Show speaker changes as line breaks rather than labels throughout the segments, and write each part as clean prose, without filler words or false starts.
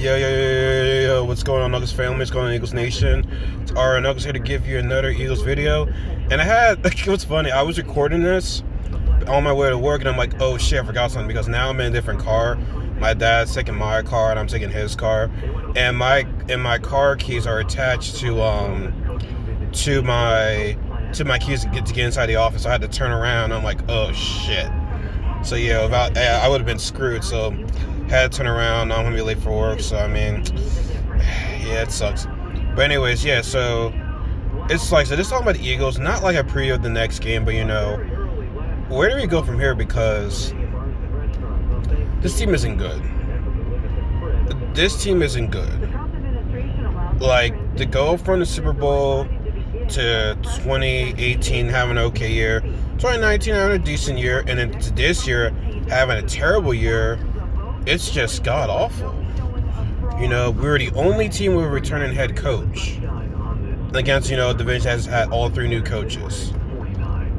Yo, what's going on, Nuggets family? What's going on, Eagles Nation? It's Ara Nuggets here to give you another Eagles video. And I had, what's funny, I was recording this on my way to work, and I'm like, oh shit, I forgot something, because now I'm in a different car. My dad's taking my car, and I'm taking his car. And my car keys are attached to my keys to get inside the office. So I had to turn around. I'm like, oh shit. So yeah, I would have been screwed. So had to turn around. Now I'm gonna be late for work. So I mean, yeah, it sucks. But anyways, yeah. So it's like, so just talking about the Eagles, not like a preview of the next game, but where do we go from here? Because this team isn't good. This team isn't good. Like, to go from the Super Bowl to 2018 having an okay year, 2019 having a decent year, and then to this year having a terrible year, it's just god awful. We were the only team with a returning head coach against, a division that has had all three new coaches.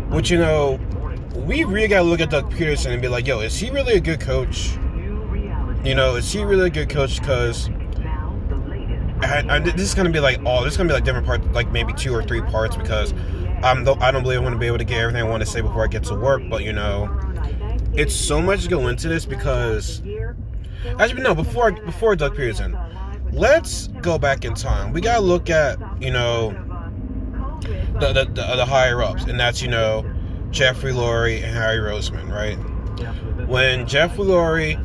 Which, we really got to look at Doug Peterson and be like, yo, is he really a good coach? Is he really a good coach? Because this is going to be like different parts, like maybe 2 or 3 parts, because I don't believe I'm going to be able to get everything I want to say before I get to work. But, it's so much to go into this, because actually, no, before Doug Peterson, let's go back in time. We got to look at, the higher ups, and that's, Jeffrey Lurie and Harry Roseman, right? When Jeffrey Lurie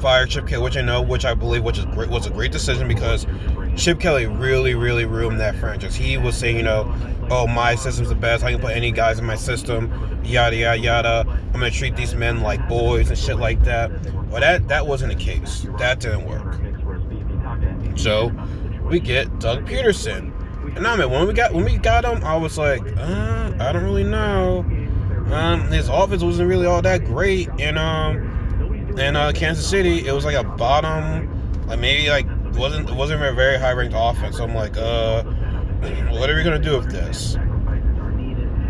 fired Chip Kelly, which I believe was a great decision, because Chip Kelly really, really ruined that franchise. He was saying, oh, my system's the best. I can put any guys in my system, yada, yada, yada. I'm going to treat these men like boys and shit like that. Well, that wasn't the case. That didn't work. So, we get Doug Peterson. And I mean, when we got him, I was like, I don't really know. His offense wasn't really all that great. And, Kansas City, it was like a bottom, like maybe like it wasn't a very high ranked offense. So I'm like, what are we gonna do with this?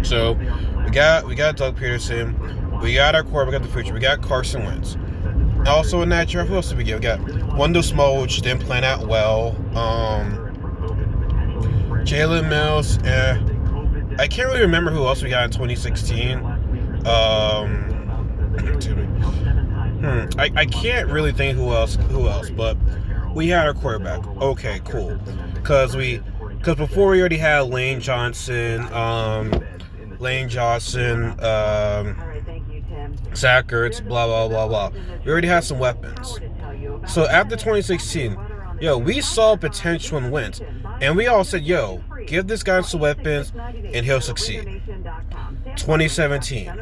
So we got Doug Peterson, we got our quarterback of the future, we got Carson Wentz. Also in that draft, who else did we get? We got Wendell Small, which didn't plan out well. Jalen Mills, I can't really remember who else we got in 2016. I can't really think who else, but we had our quarterback. Okay, cool. Because before we already had Lane Johnson, Zach Ertz, blah, blah, blah, blah. We already had some weapons. So after 2016, we saw potential in Wentz. And we all said, give this guy some weapons and he'll succeed. 2017.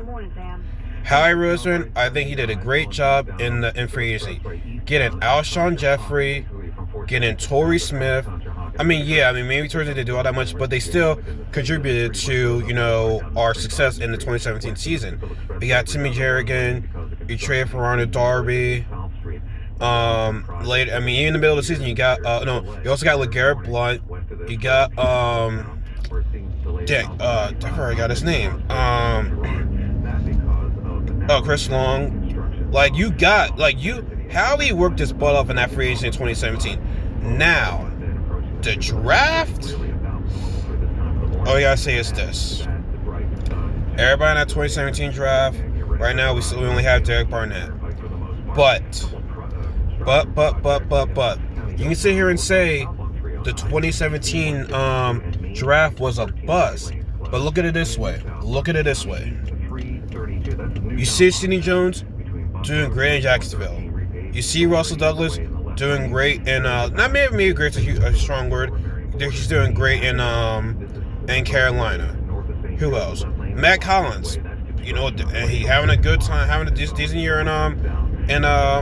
Harry Roseman, I think he did a great job in free agency. Getting Alshon Jeffrey, getting Torrey Smith. Maybe Torrey didn't do all that much, but they still contributed to, our success in the 2017 season. We got Timmy Jerrigan, you traded for Ronald Darby. Later, in the middle of the season, you got, you also got LeGarrette Blount. You got, I forgot his name. Chris Long. Howie worked his butt off in that free agency in 2017. Now, the draft, all you gotta say is this. Everybody in that 2017 draft, right now, we only have Derek Barnett. But, you can sit here and say the 2017 draft was a bust. But look at it this way. You see Sidney Jones doing great in Jacksonville. You see Russell Douglas doing great in, not maybe great is a strong word. He's doing great in Carolina. Who else? Matt Collins. He having a good time, having a decent year in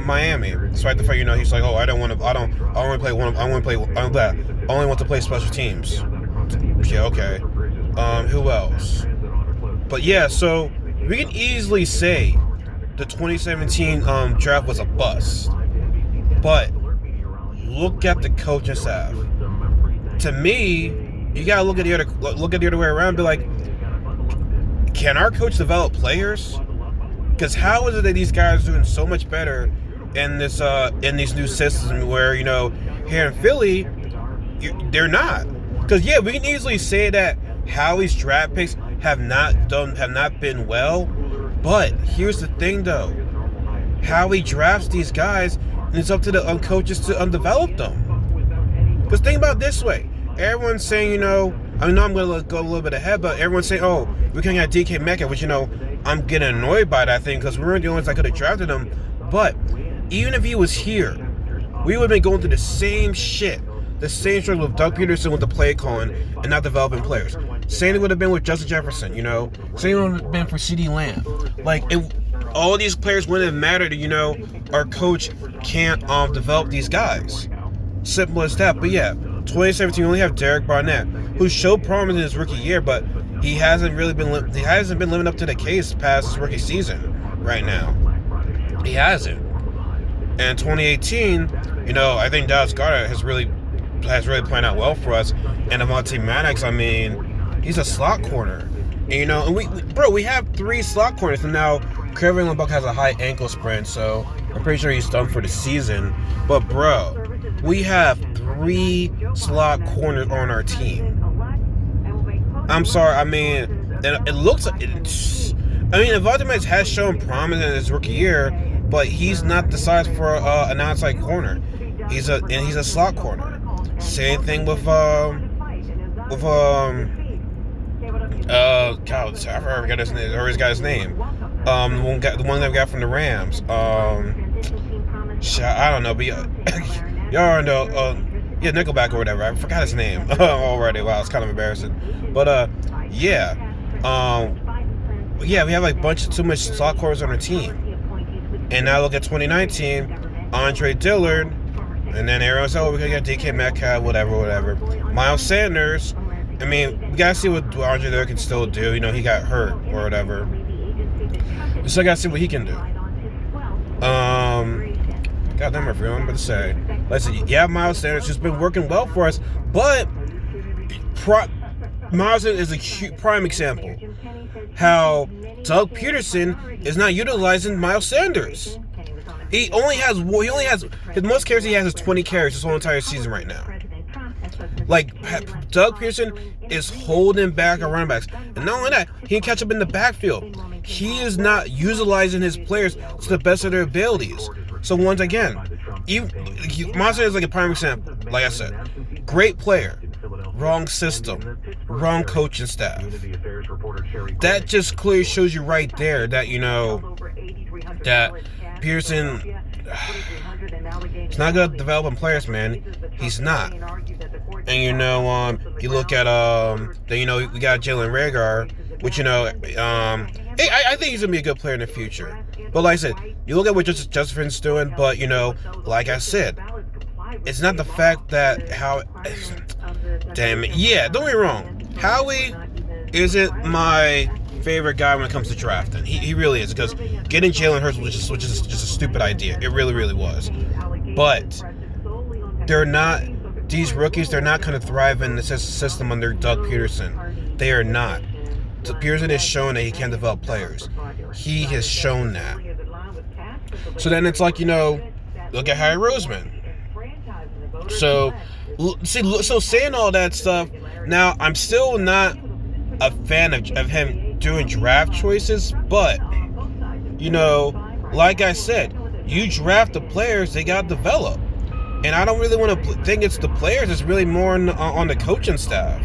Miami. Despite the fact, he's like, oh, I only want to play special teams. Yeah, okay. Who else? But yeah, so we can easily say the 2017 draft was a bust. But look at the coaching staff. To me, you gotta look at the other way around and be like, can our coach develop players? Because how is it that these guys are doing so much better in these new systems where, you know, here in Philly, they're not. Because yeah, we can easily say that Howie's draft picks have not been well, but here's the thing though, Howie drafts these guys, and it's up to the coaches to undevelop them. Because think about it this way, everyone's saying, you know, I know I'm going to go a little bit ahead, but everyone's saying, oh, we're going to get DK Metcalf, which, you know, I'm getting annoyed by that thing because we weren't the only ones that could have drafted him. But even if he was here, we would have been going through the same shit, the same struggle with Doug Peterson with the play calling and not developing players. Same thing would have been with Justin Jefferson, you know. Same would have been for CeeDee Lamb. Like, all these players wouldn't have mattered, you know. Our coach can't develop these guys. Simple as that. But yeah, 2017 we only have Derek Barnett, who showed promise in his rookie year, but he hasn't been living up to the case past his rookie season right now. He hasn't. And 2018, you know, I think Dallas Goedert has really planned out well for us. And Avonte Maddox, I mean, he's a slot corner. And, you know, and we have 3 slot corners, and now Kevin LeBuck has a high ankle sprain, so I'm pretty sure he's done for the season. But bro, we have 3 slot corners on our team. I'm sorry, I mean, it looks like Avonte Maddox has shown promise in his rookie year, but he's not the size for an outside corner. He's a slot corner. Same thing with God, I forgot his name. I always got his name. The one that we got from the Rams. I don't know, but y'all know. Yeah, Nickelback or whatever. I forgot his name already. Wow, it's kind of embarrassing. But yeah, we have like too much slot corners on our team. And now look at 2019, Andre Dillard, and then everyone said, oh, we're gonna get DK Metcalf, whatever. Miles Sanders. I mean, we gotta see what Andre Dillard can still do. You know, he got hurt or whatever. We still gotta see what he can do. God damn, I forgot what I'm about to say. Let's see. Yeah, Miles Sanders has been working well for us, but Miles is a prime example how Doug Peterson is not utilizing Miles Sanders. He only has his most carries he has is 20 carries this whole entire season right now. Like, Doug Peterson is holding back our running backs. And not only that, he can catch up in the backfield. He is not utilizing his players to the best of their abilities. So once again, Monster is like a prime example. Like I said, great player, wrong system, wrong coaching staff. That just clearly shows you right there that, you know, that Pearson, he's not good at developing players, man. He's not. And, you know, you look at, then, you know, we got Jalen Reagor, which, you know, I think he's going to be a good player in the future. But like I said, you look at what Justin's doing, but, you know, like I said, it's not the fact that damn it. Yeah, don't get me wrong. Howie isn't my favorite guy when it comes to drafting. He really is, because getting Jalen Hurts was just a stupid idea. It really, really was. But they're not, these rookies, they're not going to thrive in the system under Doug Peterson. They are not. Peterson has shown that he can develop players. He has shown that. So then it's like, you know, look at Howie Roseman. So saying all that stuff, now I'm still not a fan of him doing draft choices, but, you know, like I said, you draft the players, they got to develop. And I don't really want to think it's the players, it's really more on the coaching staff.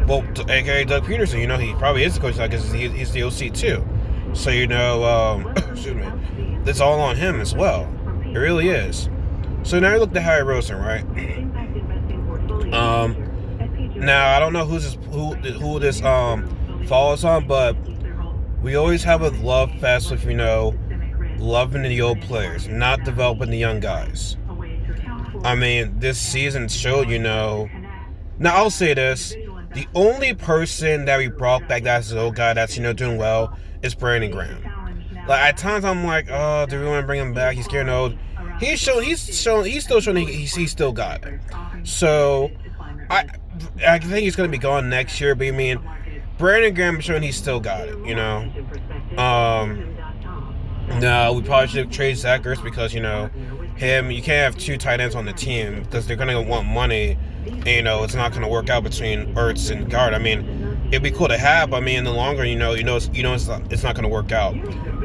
Well, aka Doug Peterson, you know, he probably is the coach because he's the OC too. So, you know, excuse me, it's all on him as well. It really is. So now you look at Howie Roseman, right? Now I don't know who this follows on, but we always have a love fest with, you know, loving the old players, not developing the young guys. I mean, this season showed, you know. Now I'll say this: the only person that we brought back that's an old guy that's, you know, doing well is Brandon Graham. Like, at times I'm like, oh, do we want to bring him back? He's getting old. He's still showing he's still got it. So I think he's gonna be gone next year. But I mean, Brandon Graham is showing he's still got it. You know. No, we probably should trade Zach Ertz because, you know, him. You can't have two tight ends on the team because they're gonna want money. And, it's not gonna work out between Ertz and Guard. I mean, it'd be cool to have, but I mean, in the longer, it's not gonna work out.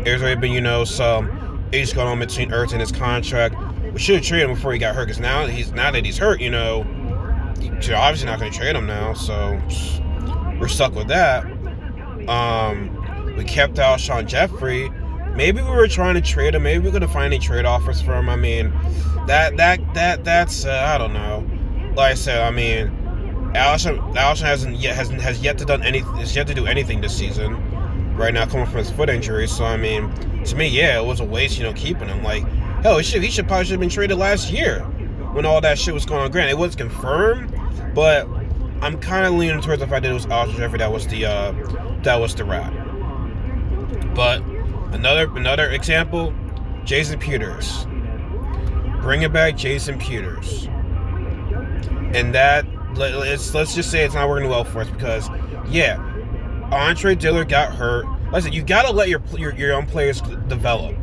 There's already been, some issues going on between Ertz and his contract. We should have traded him before he got hurt, because now that he's hurt, you're obviously not gonna trade him now. So we're stuck with that. We kept Alshon Jeffrey. Maybe we were trying to trade him. Maybe we're gonna find any trade offers for him. I mean, that's I don't know. Like I said, I mean, Alshon has yet to do anything this season. Right now, coming from his foot injury. So I mean, to me, yeah, it was a waste, keeping him. Like, hell, he should probably have been traded last year when all that shit was going on. Granted, it wasn't confirmed, but I'm kind of leaning towards the fact that it was Alshon Jeffrey that was the route. But another example, Jason Peters. Bringing back Jason Peters. And that, let's just say it's not working well for us because, yeah, Andre Dillard got hurt. Like I said, you gotta let your young players develop.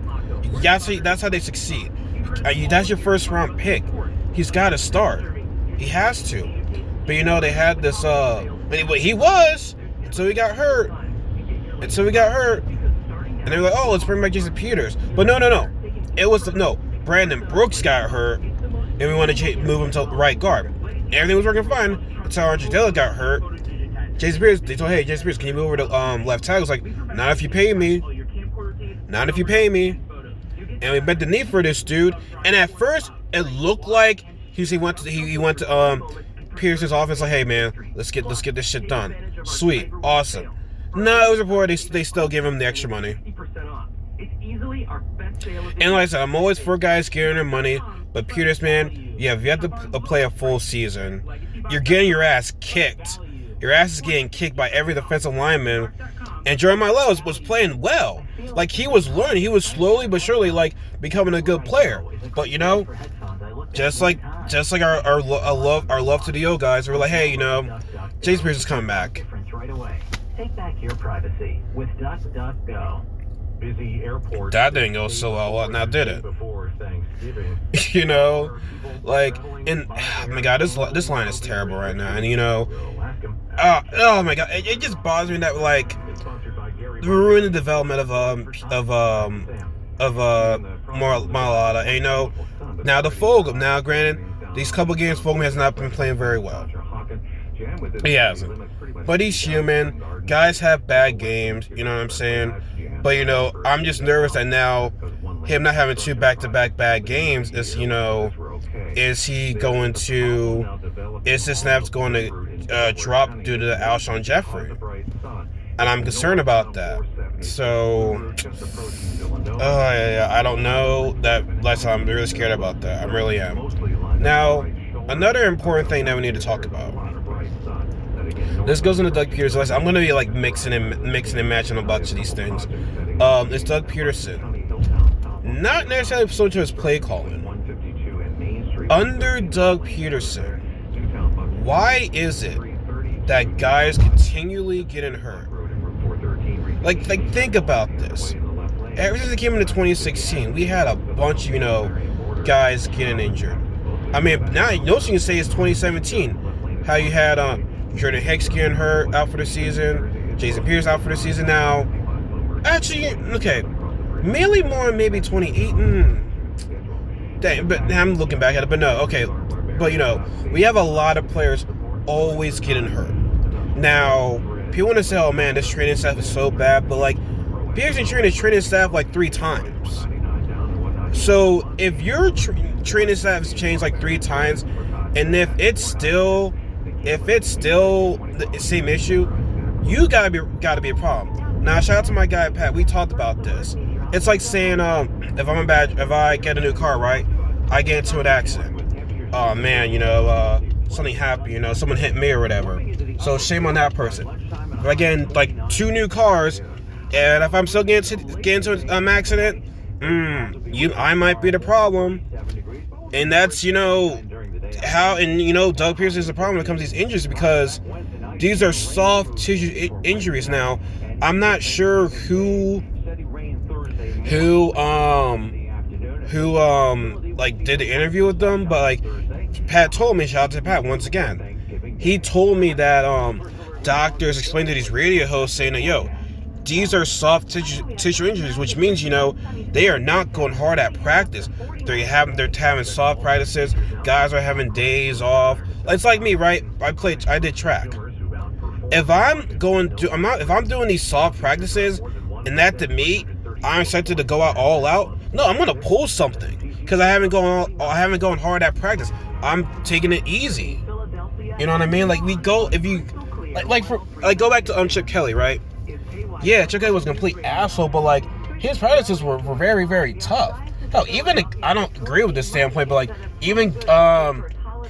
That's how they succeed. That's your first round pick. He's got to start. He has to. But they had this. He was until he got hurt. And they were like, "Oh, let's bring back Jason Peters." But no. It was Brandon Brooks got hurt, and we wanted to move him to right guard. Everything was working fine until Andre Dillard got hurt. Jason Peters, they told, "Hey, Jason Peters, can you move over to left tackle?" It's like, "Not if you pay me. Not if you pay me." And we bent the knee for this dude. And at first, it looked like he went to Peterson's office like, "Hey man, let's get this shit done." Sweet, awesome. No, it was reported they still give him the extra money. And like I said, I'm always for guys getting their money, but Peters, man, yeah, if you have to play a full season, you're getting your ass kicked. Your ass is getting kicked by every defensive lineman. And Jeremiah Love was playing well. Like, he was learning. He was slowly but surely, like, becoming a good player. But, just like our love to the old guys, we're like, hey, Jason Peters is coming back.
Take back your privacy with DuckDuckGo. Busy airport.
That didn't go so well. Now did it? Like, and oh my God, this line is terrible right now. And oh my God, it just bothers me that like we're ruining the development of Mailata. And now the Fulgham. Now, granted, these couple games Fulgham has not been playing very well. He hasn't. But he's human. Guys have bad games, you know what I'm saying? But, I'm just nervous that now him not having two back-to-back bad games is the snaps going to drop due to the Alshon Jeffrey? And I'm concerned about that. So, I don't know. I'm really scared about that. I really am. Now, another important thing that we need to talk about. This goes into Doug Peters' list. I'm going to be like mixing and matching a bunch of these things. It's Doug Peterson. Not necessarily so much of his play calling. Under Doug Peterson, why is it that guys continually getting hurt? Like think about this. Ever since it came into 2016, we had a bunch of, guys getting injured. I mean, now you can say it's 2017. How you had Jordan Hicks getting hurt out for the season, Jason Peters out for the season now. Actually, okay, mainly more maybe 2018. Dang, but I'm looking back at it, but no, okay. But we have a lot of players always getting hurt. Now, people want to say, "Oh man, this training staff is so bad," but like, Peterson trained his training staff like 3 times. So if your training staff has changed like 3 times, and if it's still the same issue, you gotta be a problem. Now, shout out to my guy Pat. We talked about this. It's like saying, if I get a new car, right? I get into an accident. Oh man, something happened. Someone hit me or whatever. So shame on that person. If I get like 2 new cars, and if I'm still getting into an accident, I might be the problem. And that's how, and Doug Peterson is the problem when it comes to these injuries, because these are soft tissue injuries. Now, I'm not sure who who like did the interview with them, but like Pat told me, shout out to Pat once again. He told me that doctors explained to these radio hosts saying that, yo, these are soft tissue injuries, which means, you know, they are not going hard at practice. They're having soft practices. Guys are having days off. It's like me, right? I did track. If I'm doing these soft practices, and that to me, I'm expected to go all out. No, I'm gonna pull something because I haven't gone hard at practice. I'm taking it easy. You know what I mean? Like go back to Chip Kelly, right? Yeah, Chip Kelly was a complete asshole, but like his practices were very, very tough. No, even I don't agree with this standpoint, but like even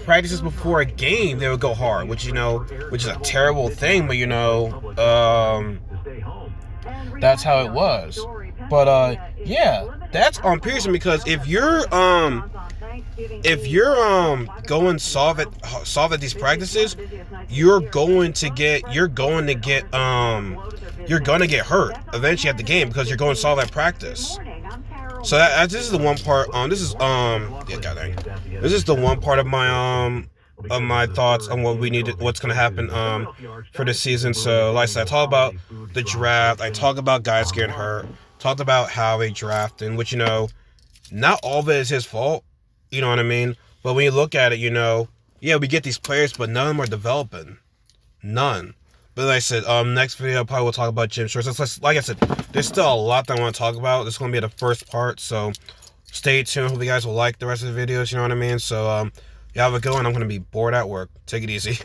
practices before a game they would go hard, which is a terrible thing, but that's how it was. But yeah, that's on Pearson, because if you're going soft at these practices, you're going to get hurt eventually at the game because you're going soft at practice. So this is the one part. This is the one part of my thoughts on what's going to happen for this season. So, like I said, I talk about the draft. I talk about guys getting hurt. Talked about how they draft, and which not all of it is his fault. You know what I mean? But when you look at it, yeah, we get these players, but none of them are developing. None. But like I said, next video probably we'll talk about Jim Schwartz. Like I said, there's still a lot that I want to talk about. This is going to be the first part, so stay tuned. Hope you guys will like the rest of the videos, you know what I mean? So, yeah, have a good one. I'm going to be bored at work. Take it easy.